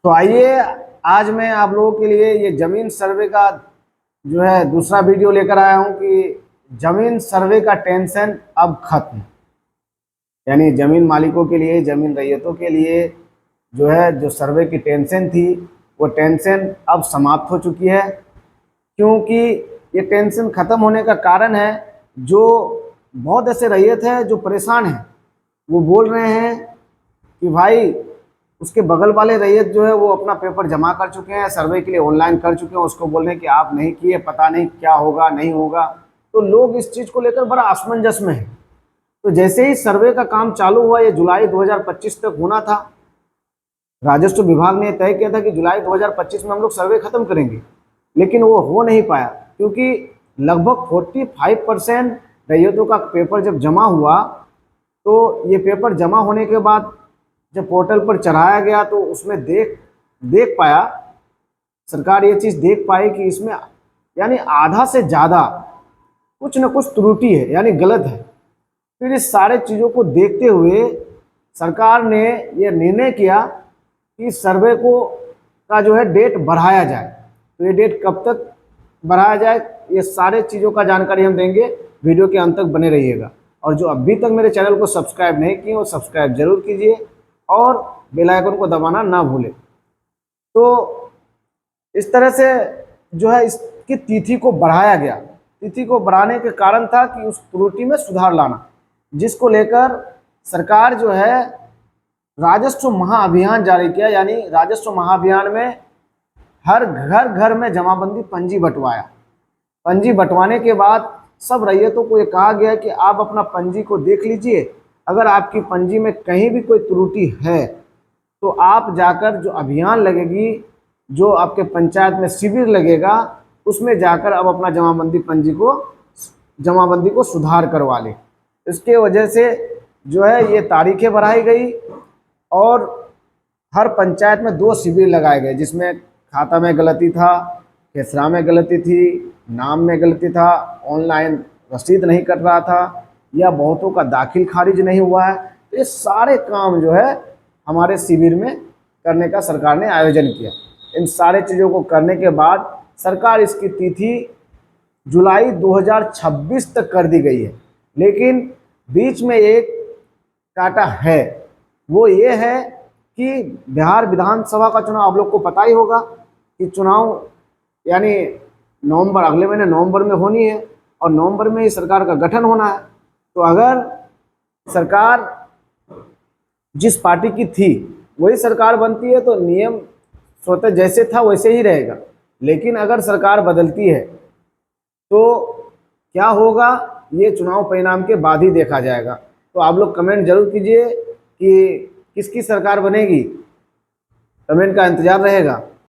तो आइए, आज मैं आप लोगों के लिए ये जमीन सर्वे का जो है दूसरा वीडियो लेकर आया हूं कि जमीन सर्वे का टेंशन अब खत्म। यानी जमीन मालिकों के लिए, जमीन रैयतों के लिए जो है जो सर्वे की टेंशन थी वो टेंशन अब समाप्त हो चुकी है। क्योंकि ये टेंशन खत्म होने का कारण है, जो बहुत ऐसे रैयत हैं जो परेशान हैं। वो बोल रहे हैं कि भाई उसके बगल वाले रैयत जो है वो अपना पेपर जमा कर चुके हैं, सर्वे के लिए ऑनलाइन कर चुके हैं, उसको बोल रहे हैं कि आप नहीं किए, पता नहीं क्या होगा नहीं होगा। तो लोग इस चीज़ को लेकर बड़ा असमंजस में है। तो जैसे ही सर्वे का काम चालू हुआ, ये जुलाई 2025 तक होना था। राजस्व विभाग ने तय किया था कि जुलाई 2025 में हम लोग सर्वे खत्म करेंगे, लेकिन वो हो नहीं पाया क्योंकि लगभग 45% रैयतों का पेपर जब जमा हुआ, तो ये पेपर जमा होने के बाद जब पोर्टल पर चढ़ाया गया तो उसमें देख पाया, सरकार ये चीज़ देख पाई कि इसमें यानी आधा से ज़्यादा कुछ न कुछ त्रुटि है, यानी गलत है। फिर इस सारे चीज़ों को देखते हुए सरकार ने यह निर्णय किया कि सर्वे का जो है डेट बढ़ाया जाए। तो ये डेट कब तक बढ़ाया जाए, ये सारे चीज़ों का जानकारी हम देंगे। वीडियो के अंत तक बने रहिएगा। और जो अभी तक मेरे चैनल को सब्सक्राइब नहीं किए वो सब्सक्राइब जरूर कीजिए और बेल आइकन को दबाना ना भूलें। तो इस तरह से जो है इसकी तिथि को बढ़ाया गया। तिथि को बढ़ाने के कारण था कि उस त्रुटि में सुधार लाना, जिसको लेकर सरकार जो है राजस्व महाअभियान जारी किया। यानी राजस्व महाअभियान में हर घर घर में जमाबंदी पंजी बंटवाया। पंजी बंटवाने के बाद सब रैयतों को ये कहा गया कि आप अपना पंजी को देख लीजिए, अगर आपकी पंजी में कहीं भी कोई त्रुटि है तो आप जाकर जो अभियान लगेगी, जो आपके पंचायत में शिविर लगेगा, उसमें जाकर अब अपना जमाबंदी को सुधार करवा लें। इसके वजह से जो है ये तारीखें बढ़ाई गई और हर पंचायत में 2 शिविर लगाए गए, जिसमें खाता में गलती था, खेसरा में गलती थी, नाम में गलती था, ऑनलाइन रसीद नहीं कट रहा था, या बहुतों का दाखिल खारिज नहीं हुआ है। तो ये सारे काम जो है हमारे शिविर में करने का सरकार ने आयोजन किया। इन सारे चीज़ों को करने के बाद सरकार इसकी तिथि जुलाई 2026 तक कर दी गई है। लेकिन बीच में एक काटा है, वो ये है कि बिहार विधानसभा का चुनाव आप लोग को पता ही होगा कि चुनाव यानी नवंबर, अगले महीने नवंबर में होनी है और नवंबर में ही सरकार का गठन होना है। तो अगर सरकार जिस पार्टी की थी वही सरकार बनती है तो नियम स्वतः जैसे था वैसे ही रहेगा। लेकिन अगर सरकार बदलती है तो क्या होगा, ये चुनाव परिणाम के बाद ही देखा जाएगा। तो आप लोग कमेंट जरूर कीजिए कि किसकी सरकार बनेगी, कमेंट का इंतजार रहेगा।